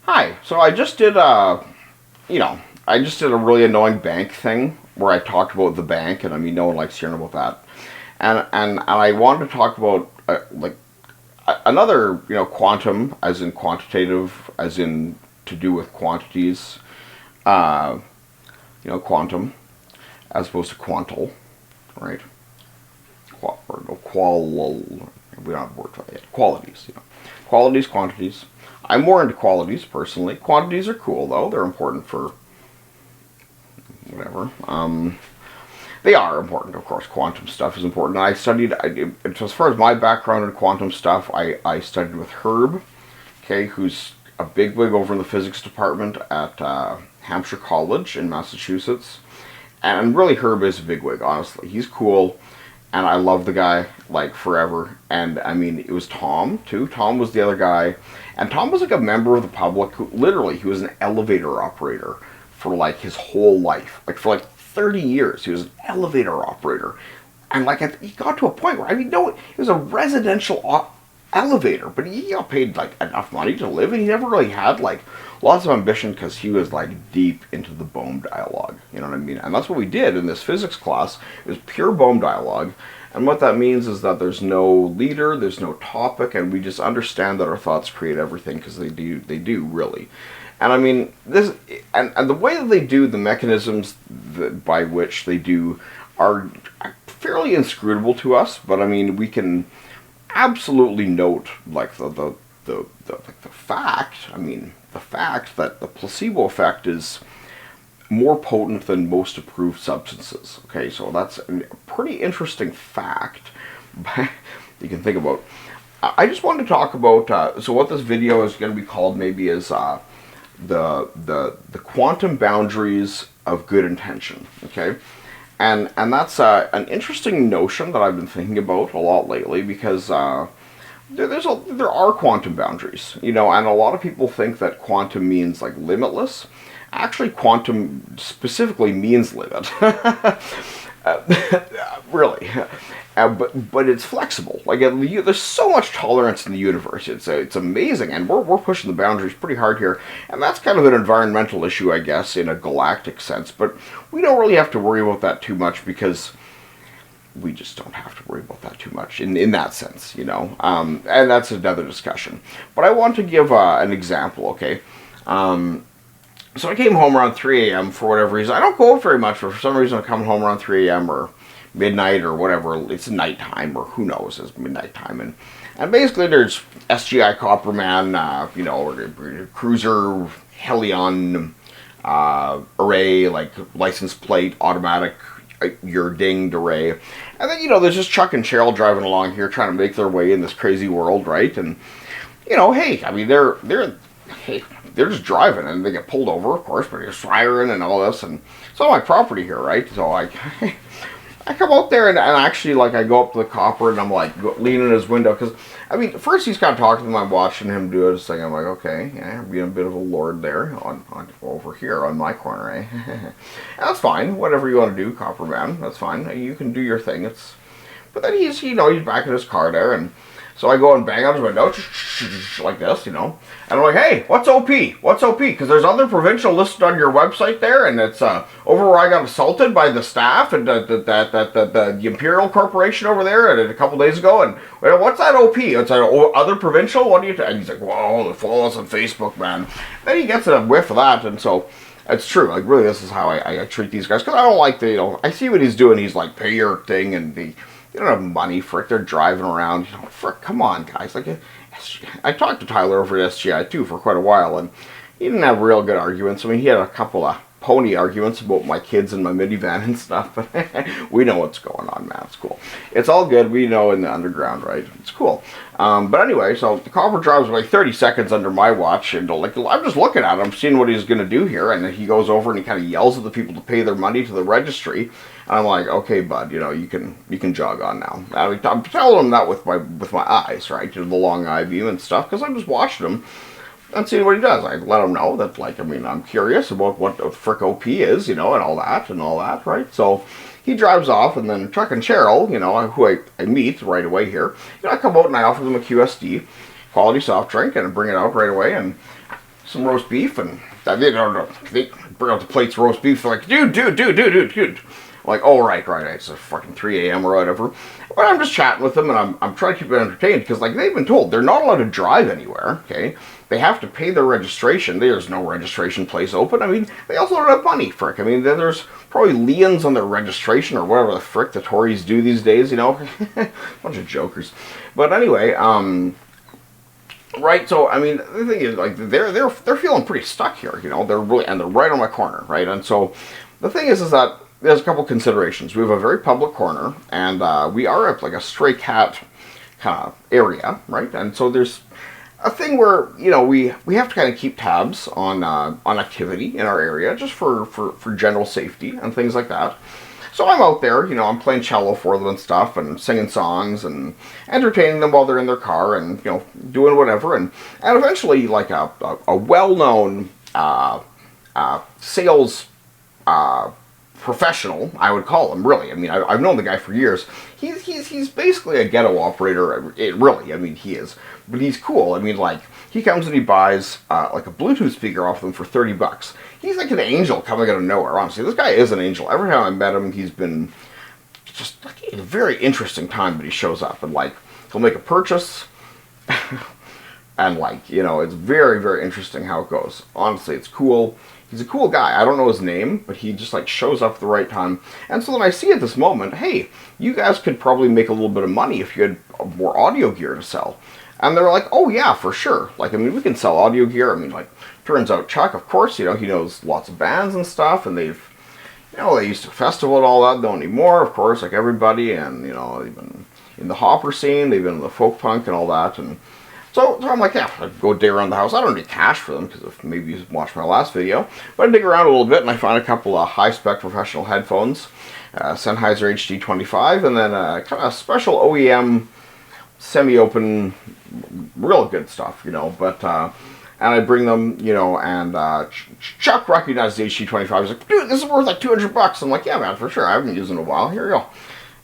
Hi. So I just did I just did a really annoying bank thing where I talked about the bank, and I mean, no one likes hearing about that. And I wanted to talk about another, quantum, as in quantitative, as in to do with quantities. Uh, quantum as opposed to quantal, right? Or no, we don't have a word for that yet. Qualities, qualities, quantities. I'm more into qualities personally. Quantities are cool though; they're important for whatever. They are important, of course. Quantum stuff is important. As far as my background in quantum stuff, I studied with Herb, okay, who's a bigwig over in the physics department at Hampshire College in Massachusetts. And really, Herb is a bigwig, honestly. He's cool, and I love the guy, like, forever. And, I mean, it was Tom, too. Tom was the other guy. And Tom was, like, a member of the public who, literally, he was an elevator operator for, like, his whole life. Like, for, like, 30 years, he was an elevator operator. And, like, he got to a point where, I mean, no, it was a residential elevator, but he got paid, like, enough money to live, and he never really had, like, lots of ambition because he was, like, deep into the Bohm dialogue. You know what I mean? And that's what we did in this physics class. It was pure Bohm dialogue. And what that means is that there's no leader, there's no topic, and we just understand that our thoughts create everything, because they do, really. And I mean, and the way that they do, the mechanisms by which they do are fairly inscrutable to us, but I mean, we can absolutely note, like, the fact, I mean, the fact that the placebo effect is more potent than most approved substances. Okay, so that's a pretty interesting fact you can think about. I just wanted to talk about, so what this video is going to be called maybe is the quantum boundaries of good intention. Okay, and that's an interesting notion that I've been thinking about a lot lately, because there are quantum boundaries, and a lot of people think that quantum means, like, limitless. Actually, quantum specifically means limit. Really. But it's flexible. Like, there's so much tolerance in the universe. It's amazing, and we're pushing the boundaries pretty hard here. And that's kind of an environmental issue, I guess, in a galactic sense. But we don't really have to worry about that too much, because we just don't have to worry about that too much in that sense, and that's another discussion. But I want to give an example, okay? So I came home around 3 a.m. for whatever reason. I don't go out very much, but for some reason I'm coming home around 3 a.m. or midnight or whatever. It's nighttime, or who knows, it's midnight time. And basically there's SGI Copperman, or Cruiser Helion array, like license plate, automatic, your dinged array. And then, there's just Chuck and Cheryl driving along here trying to make their way in this crazy world, right? And, hey, I mean, they're just driving, and they get pulled over, of course, but there's siren and all this, and it's on my property here, right? So I come out there, and actually, like, I go up to the copper, and I'm, like, leaning in his window, because, I mean, first he's kind of talking to him, I'm watching him do it, I'm like, okay, yeah, I'm being a bit of a lord there, on over here, on my corner, eh? And that's fine, whatever you want to do, Copperman, that's fine, you can do your thing, but then he's back in his car there, and so I go and bang on his window, like this, and I'm like, hey, what's OP? What's OP? Because there's other provincial listed on your website there, and it's over where I got assaulted by the staff and the Imperial Corporation over there a couple days ago, and what's that OP? It's other provincial? What do you... And he's like, whoa, follow us on Facebook, man. Then he gets a whiff of that, and so... It's true, like, really, this is how I treat these guys, because I don't like I see what he's doing, he's like, pay your thing, and they don't have money for it, they're driving around, come on, guys, like, I talked to Tyler over at SGI, too, for quite a while, and he didn't have real good arguments. I mean, he had a couple of pony arguments about my kids and my minivan and stuff, but we know what's going on, man. It's cool. It's all good. We know in the underground, right? It's cool. But anyway, so the copper drives like 30 seconds under my watch, and like, I'm just looking at him, seeing what he's going to do here, and then he goes over and he kind of yells at the people to pay their money to the registry. And I'm like, okay, bud, you can jog on now. I'm telling him that with my eyes, right? The long eye view and stuff, because I'm just watching him and seeing what he does. I let him know that, like, I mean, I'm curious about what the frick OP is, and all that, right? So he drives off, and then Chuck and Cheryl, who I meet right away here, I come out and I offer them a QSD, quality soft drink, and I bring it out right away, and some roast beef, and they bring out the plates of roast beef. They're like, dude. I'm like, oh, right. It's a fucking 3 a.m. or whatever. But I'm just chatting with them, and I'm trying to keep it entertained, because, like, they've been told they're not allowed to drive anywhere, okay? They have to pay their registration. There's no registration place open. I mean, they also don't have money, frick. I mean, there's probably liens on their registration, or whatever the frick the Tories do these days, you know? Bunch of jokers. But anyway, right, so, I mean, the thing is, like, they're feeling pretty stuck here, you know? They're right on my corner, right? And so, the thing is that there's a couple considerations. We have a very public corner, and we are at, like, a stray cat kind of area, right? And so there's a thing where, you know, we have to kind of keep tabs on activity in our area, just for general safety and things like that. So I'm out there, you know, I'm playing cello for them and stuff, and singing songs, and entertaining them while they're in their car, and, you know, doing whatever. And eventually, like, a well-known sales professional, I would call him, really. I mean, I've known the guy for years. He's basically a ghetto operator. Really, I mean, he is. But he's cool. I mean, like, he comes and he buys, like, a Bluetooth speaker off them for $30. He's like an angel coming out of nowhere, honestly. This guy is an angel. Every time I met him, he's been just, like, a very interesting time that he shows up. And, like, he'll make a purchase, and, like, you know, it's very, very interesting how it goes. Honestly, it's cool. He's a cool guy. I don't know his name, but he just, like, shows up at the right time. And so then I see at this moment, hey, you guys could probably make a little bit of money if you had more audio gear to sell. And they're like, oh, yeah, for sure. Like, I mean, we can sell audio gear. I mean, like, turns out Chuck, of course, you know, he knows lots of bands and stuff, and they've, you know, they used to festival and all that, don't anymore, of course, like everybody, and, you know, they've been in the hopper scene, they've been in the folk punk and all that, and so I'm like, yeah, I'd go dig around the house. I don't need cash for them, because if maybe you watched my last video, but I dig around a little bit, and I find a couple of high-spec professional headphones, Sennheiser HD25, and then a kind of special OEM, semi-open, real good stuff, you know, but, and I bring them, you know, and Chuck recognized the HD25. He's like, dude, this is worth like $200. I'm like, yeah, man, for sure. I haven't used it in a while. Here you go.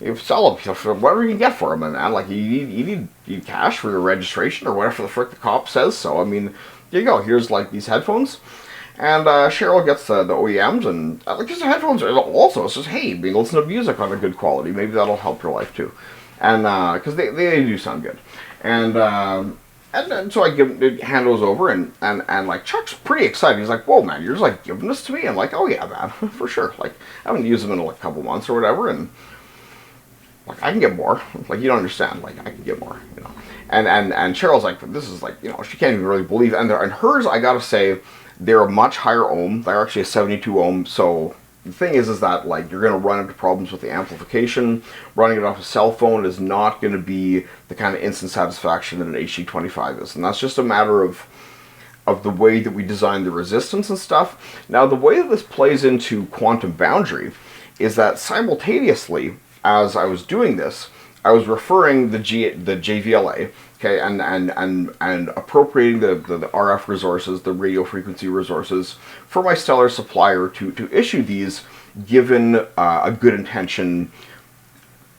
You sell them for whatever you can get for them, and man, like, you need cash for your registration or whatever the frick the cop says. So I mean, here you go. Here's like these headphones, and Cheryl gets the OEMs, and like just the headphones. Also, it says, hey, being listen to music on a good quality. Maybe that'll help your life too, and because they do sound good, and so I hand those over, and like Chuck's pretty excited. He's like, whoa, man, you're just like giving this to me? I'm like, oh yeah, man, for sure. Like, I haven't used them in like a couple months or whatever, and like, I can get more. Like, you don't understand. Like, I can get more, you know. And Cheryl's like, this is like, you know, she can't even really believe it. And hers, I gotta say, they're a much higher ohm. They're actually a 72 ohm. So the thing is that, like, you're gonna run into problems with the amplification. Running it off a cell phone is not gonna be the kind of instant satisfaction that an HD25 is. And that's just a matter of the way that we design the resistance and stuff. Now, the way that this plays into quantum boundary is that simultaneously, as I was doing this, I was referring the JVLA, okay, and appropriating the RF resources, the radio frequency resources, for my stellar supplier to issue these, given a good intention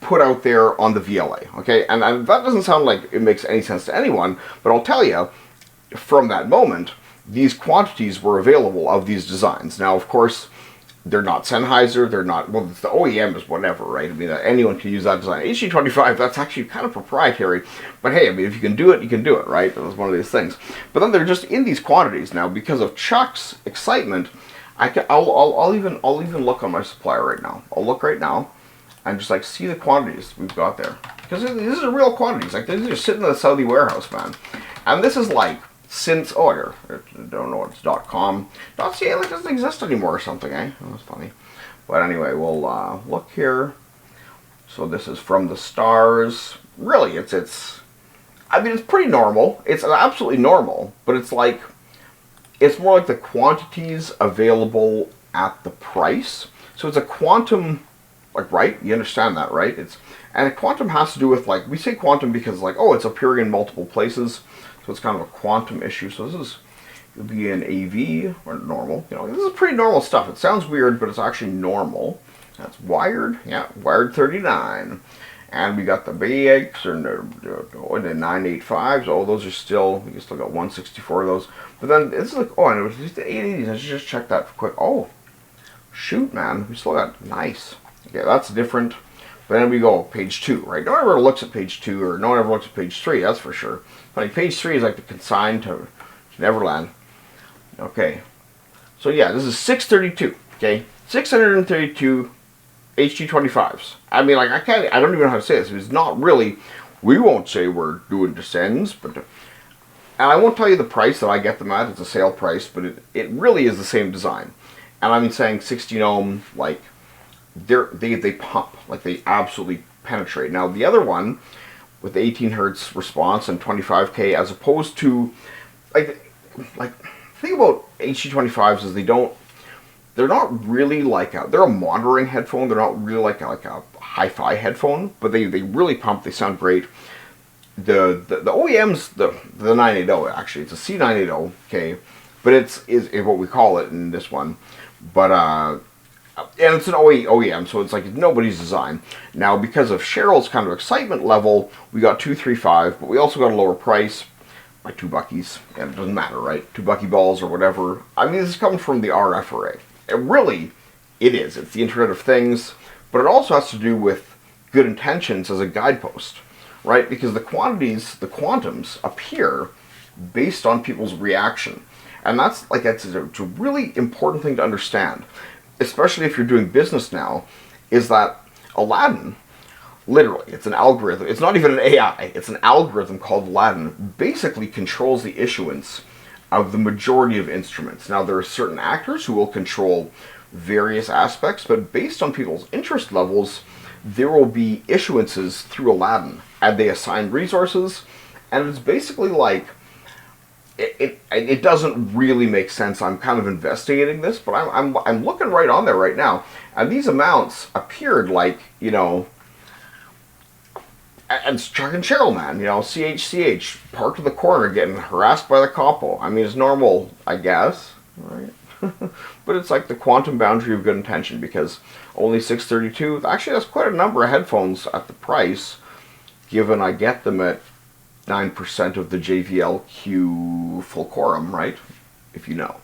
put out there on the VLA, okay? And that doesn't sound like it makes any sense to anyone, but I'll tell you, from that moment, these quantities were available of these designs. Now, of course, they're not Sennheiser, they're not, well, the OEM is whatever, right? I mean, anyone can use that design. HD25, that's actually kind of proprietary, but hey, I mean, if you can do it, you can do it, right? That's one of these things. But then they're just in these quantities. Now, because of Chuck's excitement, I'll even look on my supplier right now. I'll look right now and just like see the quantities we've got there. Because these are real quantities. Like, these are sitting in the Saudi warehouse, man. And this is like, since, oh, here, I don't know, it's .com. .ca, like, doesn't exist anymore or something, eh? Oh, that's funny. But anyway, we'll look here. So this is from the stars. Really, it's, I mean, it's pretty normal. It's absolutely normal, but it's like, it's more like the quantities available at the price. So it's a quantum, like, right? You understand that, right? And a quantum has to do with, like, we say quantum because, like, oh, it's appearing in multiple places. So it's kind of a quantum issue. So this is, it'll be an AV, or normal. You know, this is pretty normal stuff. It sounds weird, but it's actually normal. That's wired. Yeah, wired 39. And we got the BX and the 985s. Oh, those are still, we still got 164 of those. But then it's like, oh, and it was just the 880s. I should just check that quick. Oh, shoot, man. We still got, nice. Okay, that's different. But then we go page 2, right? No one ever looks at page 2, or no one ever looks at page 3, that's for sure. Like page 3 is like the consign to Neverland. Okay. So yeah, this is 632, okay? 632 HG25s. I mean, like, I don't even know how to say this. It's not really, we won't say we're doing descends, but, and I won't tell you the price that I get them at. It's a sale price, but it really is the same design. And I'm saying 16 ohm, like, they pump, like they absolutely penetrate. Now the other one with 18 hertz response and 25k, as opposed to like the thing about HG25s is they're not really like they're a monitoring headphone. They're not really like a hi-fi headphone, but they really pump. They sound great. The OEMs, the 980, actually it's a C980, okay, but is what we call it in this one, but and it's an OEM, so it's like nobody's design. Now, because of Cheryl's kind of excitement level, we got 235, but we also got a lower price by $2, and it doesn't matter, right? $2 balls or whatever. I mean, this is coming from the RF array. It is. It's the Internet of Things, but it also has to do with good intentions as a guidepost, right? Because the quantums appear based on people's reaction, and that's a really important thing to understand, especially if you're doing business now, is that Aladdin, literally, it's an algorithm. It's not even an AI. It's an algorithm called Aladdin. Basically controls the issuance of the majority of instruments. Now, there are certain actors who will control various aspects, but based on people's interest levels, there will be issuances through Aladdin, and they assign resources, and it's basically like, it doesn't really make sense. I'm kind of investigating this, but I'm looking right on there right now, and these amounts appeared like, you know, and Chuck and Cheryl, man, you know, CHCH, parked in the corner getting harassed by the capo. I mean, it's normal, I guess, right? But it's like the quantum boundary of good intention, because only 632, actually that's quite a number of headphones at the price, given I get them at 9% of the JVLQ full quorum, right? If you know.